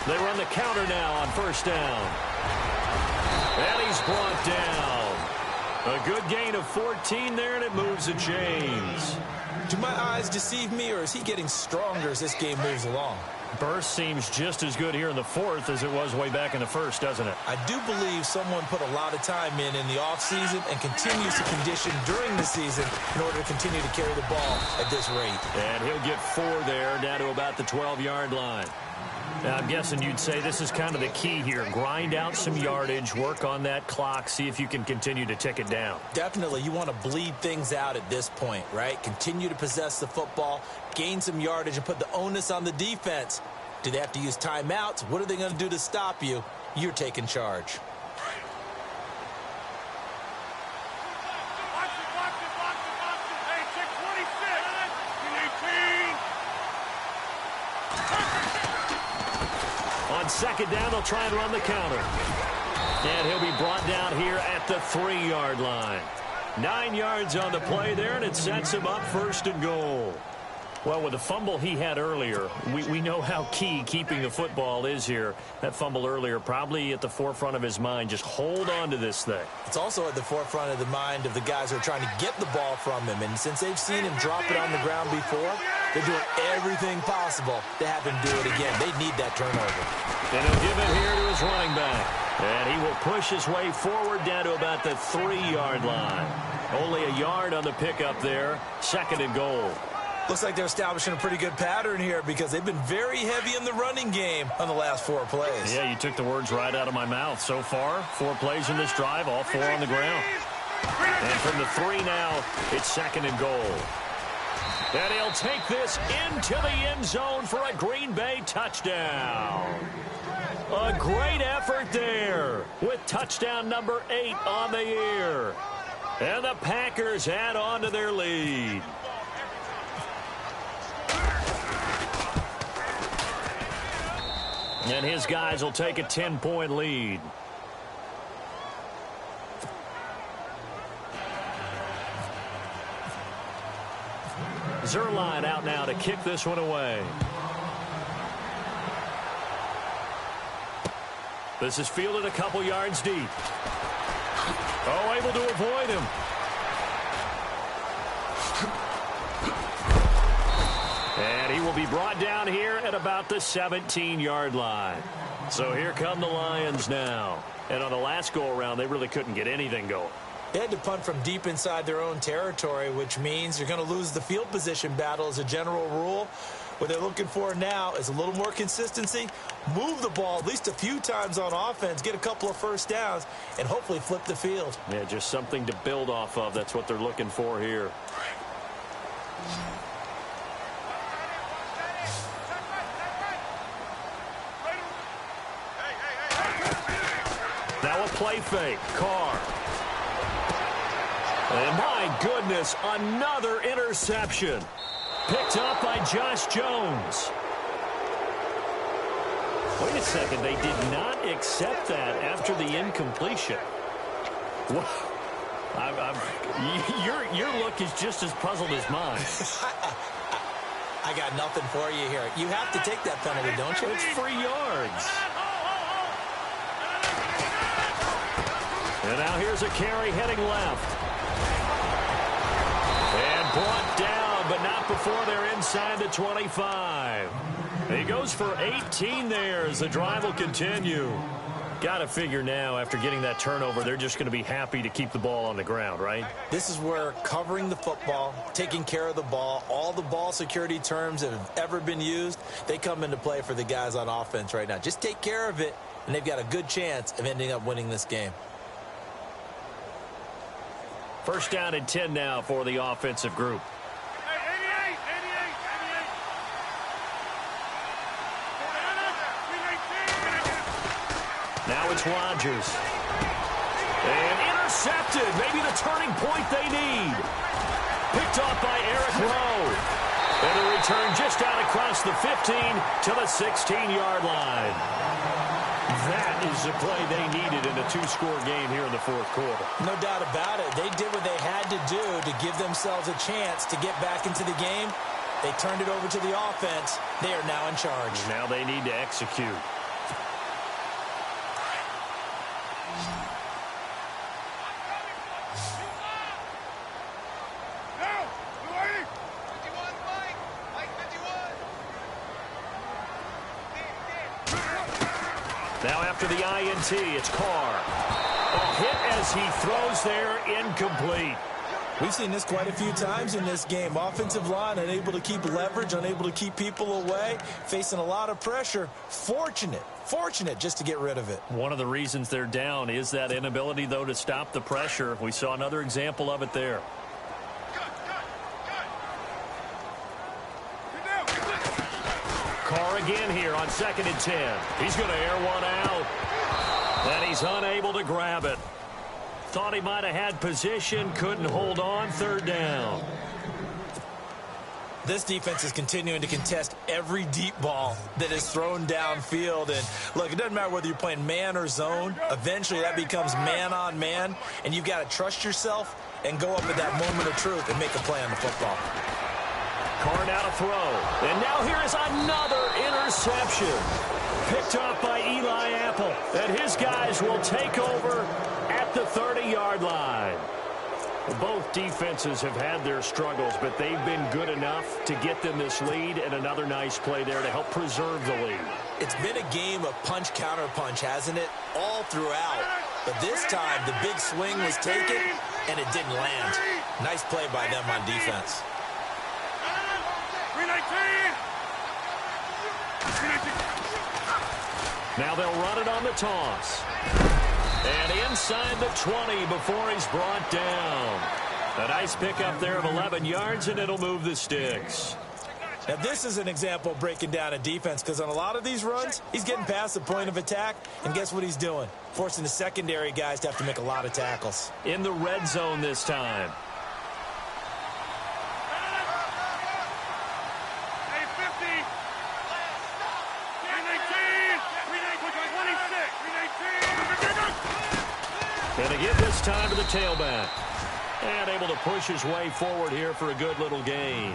They run the counter now on 1st down. And he's brought down. A good gain of 14 there, and it moves the chains. Do my eyes deceive me, or is he getting stronger as this game moves along? Burst seems just as good here in the 4th as it was way back in the 1st, doesn't it? I do believe someone put a lot of time in the offseason and continues to condition during the season in order to continue to carry the ball at this rate. And he'll get 4 there, down to about the 12-yard line. Now, I'm guessing you'd say this is kind of the key here. Grind out some yardage, work on that clock, see if you can continue to tick it down. Definitely. You want to bleed things out at this point, right? Continue to possess the football, gain some yardage, and put the onus on the defense. Do they have to use timeouts? What are they going to do to stop you? You're taking charge. On 2nd down, they'll try and run the counter. And he'll be brought down here at the 3-yard line. 9 yards on the play there, and it sets him up 1st and goal. Well, with the fumble he had earlier, we know how key keeping the football is here. That fumble earlier probably at the forefront of his mind. Just hold on to this thing. It's also at the forefront of the mind of the guys who are trying to get the ball from him. And since they've seen him drop it on the ground before, they're doing everything possible to have him do it again. They need that turnover. And he'll give it here to his running back. And he will push his way forward down to about the 3-yard line. Only a yard on the pickup there. 2nd and goal. Looks like they're establishing a pretty good pattern here because they've been very heavy in the running game on the last 4 plays. Yeah, you took the words right out of my mouth. So far, 4 plays in this drive, all 4 on the ground. And from the 3 now, it's 2nd and goal. And he'll take this into the end zone for a Green Bay touchdown. A great effort there with touchdown number 8 on the year. And the Packers add on to their lead. And his guys will take a 10-point lead. Zerline out now to kick this one away. This is fielded a couple yards deep. Oh, able to avoid him. And he will be brought down here at about the 17-yard line. So here come the Lions now. And on the last go-around, they really couldn't get anything going. They had to punt from deep inside their own territory, which means you're going to lose the field position battle as a general rule. What they're looking for now is a little more consistency, move the ball at least a few times on offense, get a couple of 1st downs, and hopefully flip the field. Yeah, just something to build off of. That's what they're looking for here. Now a play fake. Carr. And my goodness, another interception. Picked up by Josh Jones. Wait a second. They did not accept that after the incompletion. Wow. Your look is just as puzzled as mine. I got nothing for you here. You have to take that penalty, don't you? It's 3 yards. And now here's a carry heading left. And brought down, but not before they're inside the 25. He goes for 18 there as the drive will continue. Got to figure now, after getting that turnover, they're just going to be happy to keep the ball on the ground, right? This is where covering the football, taking care of the ball, all the ball security terms that have ever been used, they come into play for the guys on offense right now. Just take care of it, and they've got a good chance of ending up winning this game. First down and 10 now for the offensive group. Now it's Rodgers. And intercepted. Maybe the turning point they need. Picked off by Eric Rowe. And a return just out across the 15 to the 16-yard line. That is the play they needed in a two-score game here in the fourth quarter. No doubt about it. They did what they had to do to give themselves a chance to get back into the game. They turned it over to the offense. They are now in charge. Now they need to execute. Now after the INT, it's Carr. A hit as he throws there, incomplete. We've seen this quite a few times in this game. Offensive line unable to keep leverage, unable to keep people away, facing a lot of pressure. Fortunate just to get rid of it. One of the reasons they're down is that inability, though, to stop the pressure. We saw another example of it there. Carr again here on 2nd and 10. He's going to air one out. And he's unable to grab it. Thought he might have had position, couldn't hold on. 3rd down. This defense is continuing to contest every deep ball that is thrown downfield. And look, it doesn't matter whether you're playing man or zone. Eventually that becomes man on man. And you've got to trust yourself and go up at that moment of truth and make a play on the football. Carr now to throw. And now here is another interception. Picked off by Eli Apple. And his guys will take over at the 30-yard line. Both defenses have had their struggles, but they've been good enough to get them this lead, and another nice play there to help preserve the lead. It's been a game of punch-counter-punch, hasn't it? All throughout. But this time, the big swing was taken, and it didn't land. Nice play by them on defense. Now they'll run it on the toss. And inside the 20 before he's brought down. A nice pickup there of 11 yards, and it'll move the sticks. Now, this is an example of breaking down a defense, because on a lot of these runs, he's getting past the point of attack, and guess what he's doing? Forcing the secondary guys to have to make a lot of tackles. In the red zone this time. And again this time to the tailback. And able to push his way forward here for a good little gain.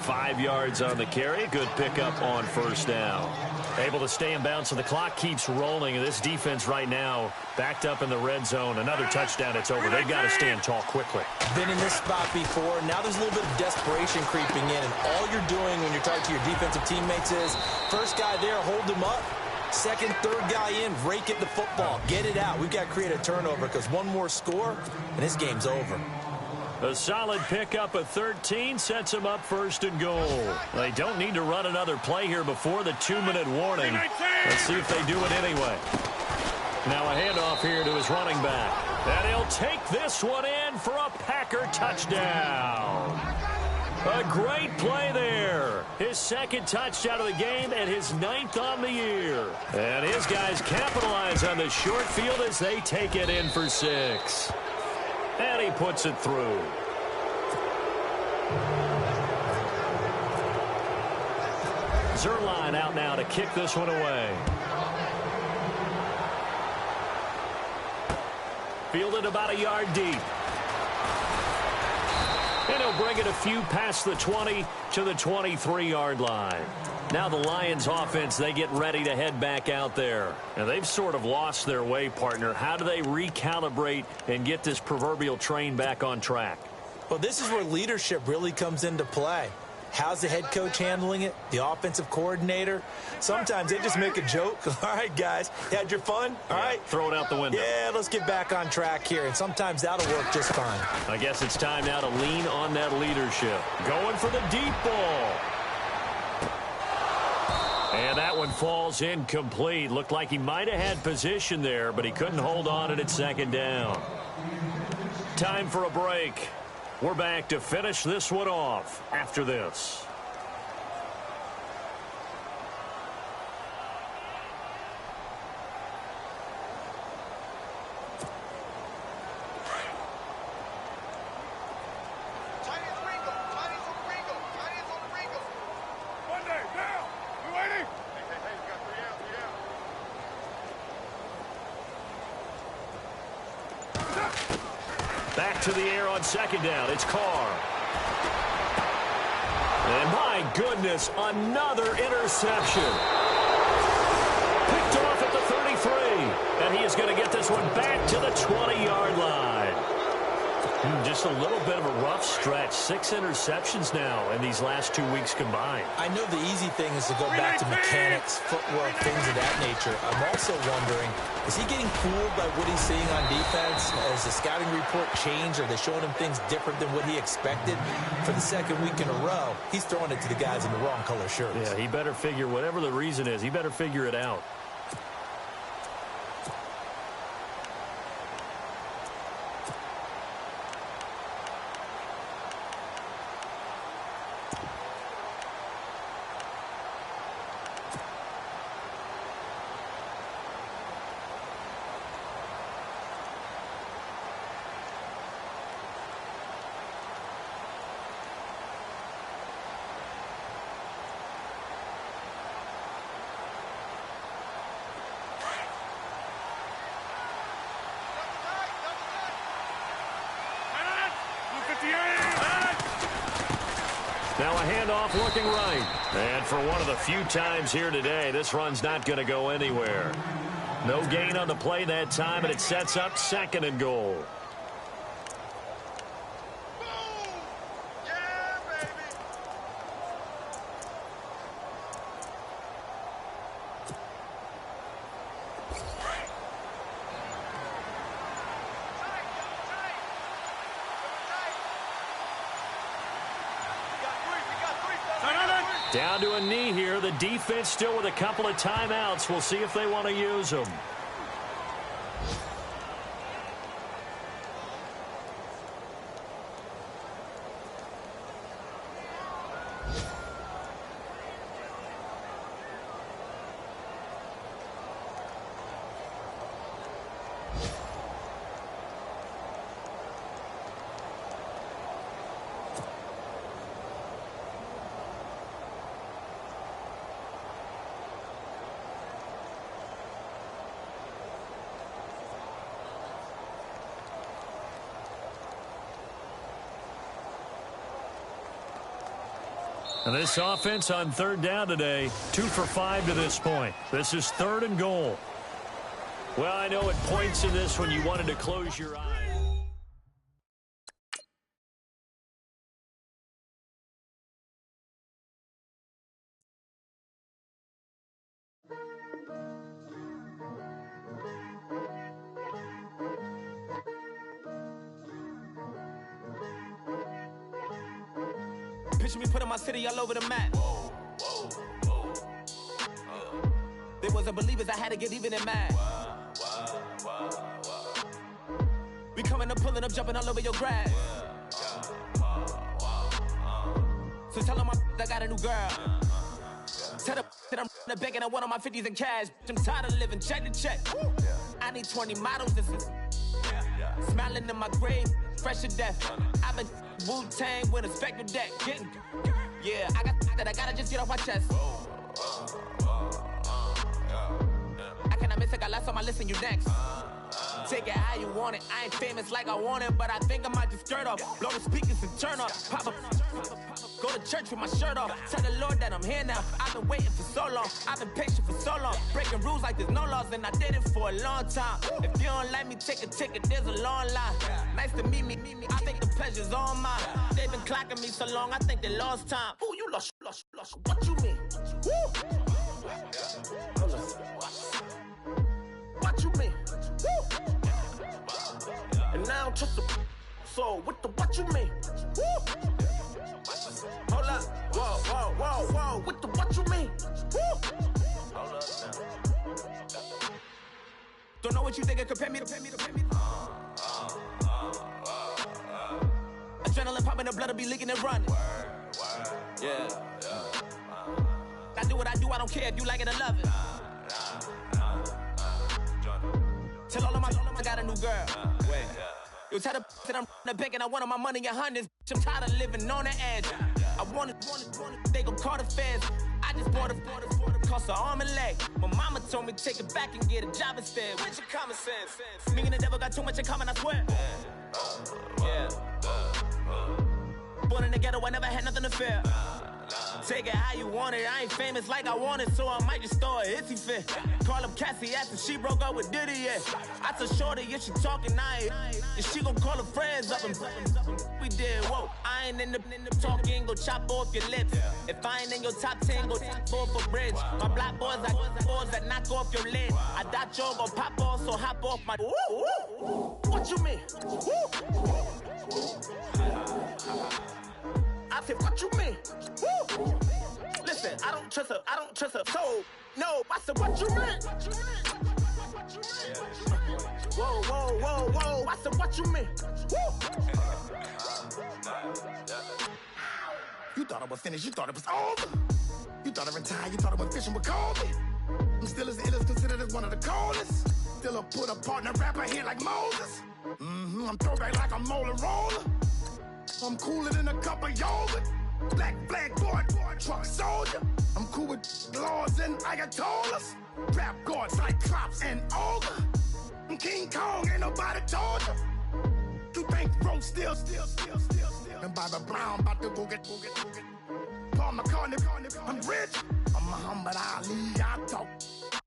5 yards on the carry. Good pickup on 1st down. Able to stay in bounds, so the clock keeps rolling. And this defense right now backed up in the red zone. Another touchdown, it's over. They've got to stand tall quickly. Been in this spot before. Now there's a little bit of desperation creeping in. And all you're doing when you're talking to your defensive teammates is, first guy there, hold him up. Second, third guy in, rake at the football. Get it out. We've got to create a turnover, because one more score, and this game's over. A solid pickup of 13 sets them up 1st and goal. They don't need to run another play here before the 2-minute warning. Let's see if they do it anyway. Now a handoff here to his running back. And he'll take this one in for a Packer touchdown. A great play there. His 2nd touchdown of the game and his 9th on the year. And his guys capitalize on the short field as they take it in for 6. And he puts it through. Zerline out now to kick this one away. Fielded about a yard deep. And he'll bring it a few past the 20 to the 23-yard line. Now the Lions offense, they get ready to head back out there. Now they've sort of lost their way, partner. How do they recalibrate and get this proverbial train back on track? Well, this is where leadership really comes into play. How's the head coach handling it? The offensive coordinator? Sometimes they just make a joke. All right, guys, you had your fun? All right. Throw it out the window. Yeah, let's get back on track here, and sometimes that'll work just fine. I guess it's time now to lean on that leadership. Going for the deep ball. And that one falls incomplete. Looked like he might have had position there, but he couldn't hold on at second down. Time for a break. We're back to finish this one off after this. Back to the air on second down. It's Carr. And my goodness, another interception. Picked off at the 33. And he is going to get this one back to the 20-yard line. Just a little bit of a rough stretch. 6 interceptions now in these last 2 weeks combined. I know the easy thing is to go back to mechanics, footwork, things of that nature. I'm also wondering, is he getting fooled by what he's seeing on defense? Has the scouting report changed? Are they showing him things different than what he expected? For the second week in a row, he's throwing it to the guys in the wrong color shirts. Yeah, he better figure, whatever the reason is, he better figure it out. Now a handoff looking right. And for one of the few times here today, this run's not going to go anywhere. No gain on the play that time, and it sets up 2nd and goal. Down to a knee here. The defense still with a couple of timeouts. We'll see if they want to use them. And this offense on 3rd down today, 2 for 5 to this point. This is 3rd and goal. Well, I know at points in this when you wanted to close your eyes. Picture me putting my city all over the map. They wasn't believers, I had to get even in mad. We coming up, pulling up, jumping all over your grass. So tell them I got a new girl. Tell them that I'm the bank and I want all my 50s in cash. I'm tired of living check to check. I need 20 models. This is smiling in my grave, fresh to death. I've been Wu-Tang with a spectral deck. Yeah, I got that. I gotta just get off my chest. I cannot miss it. Got last on my list and you next. Take it how you want it. I ain't famous like I want it, but I think I might just skirt off. Blow the speakers and turn up. Pop up. Go to church with my shirt off. Tell the Lord that I'm here now. I've been waiting for so long. I've been patient for so long. Breaking rules like there's no laws, and I did it for a long time. If you don't like me, take a ticket. There's a long line. Nice to meet me. I think the pleasure's all mine. They've been clocking me so long, I think they lost time. Ooh, you lost. What you mean? Woo! What you mean? Woo! And now I don't trust the so what you mean? Woo! Hold up, whoa, with the what you mean? Woo! Hold up now. Don't know what you think, compare me to. Adrenaline pumping, the blood will be leaking and running. Yeah. I do what I do, I don't care if you like it or love it. Tell all of my I got a new girl. Wait. You tell the that I'm the bank and I want all my money in hundreds. I'm tired of living on the edge. I want it, they gon' call the feds. I just bought a cost an arm and leg. My mama told me take it back and get a job instead. Where's your common sense? Me and the devil got too much in common, I swear. Yeah. Born in the ghetto, I never had nothing to fear. Take it how you want it. I ain't famous like I want it, so I might just throw a hissy fit. Call up Cassie after she broke up with Diddy, yeah. I told Shorty if she talking, if she gon' call her friends up and we did, whoa. I ain't in the talking, go chop off your lips. If I ain't in your top 10, go top 4 for bridge. My black boys, I got boys that knock off your lid. I thought y'all gon' pop off, so hop off my. What you mean? I said, what you mean? Woo! Listen, I don't trust her, so, no, I said, what you mean? Whoa, I said, what you mean? Woo! You thought I was finished, you thought it was over. You thought I retired, you thought I went fishing with Kobe. I'm still as ill as considered as one of the coldest. Still a put a partner rapper here like Moses. I'm throwback like a molar roller. I'm cooler than a cup of yogurt. Black flag boy, truck soldier. I'm cool with laws and Ayatollahs. Rap gods like Klops and Olga. I'm King Kong, ain't nobody told you. You think Rome still. And Bobby Brown about to go get. Paul McCartney, I'm rich. I'm Muhammad Ali, I talk.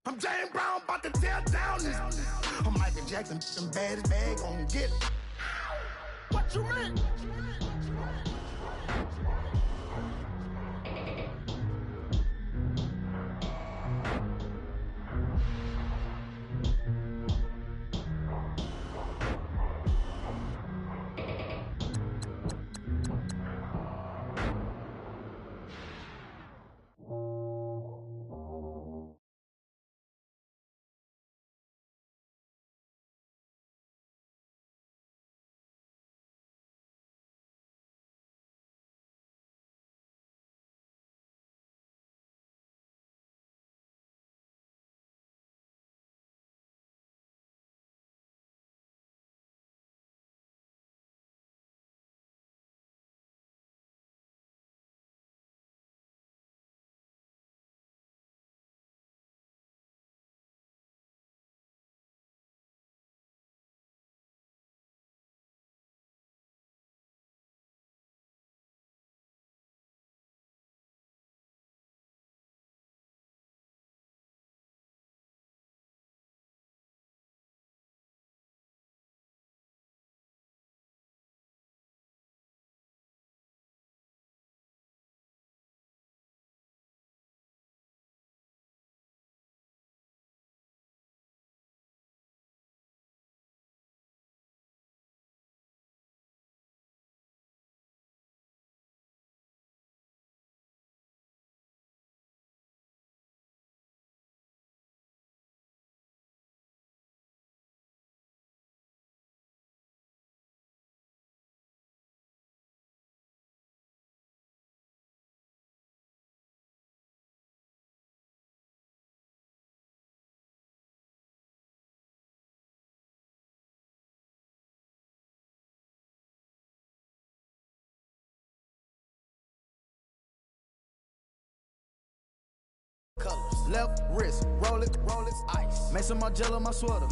I'm James Brown, about to tear down this. I'm Michael Jackson, some bad as bad gon' get. What you mean? Left wrist, roll it, ice. Make some Margiela my sweater.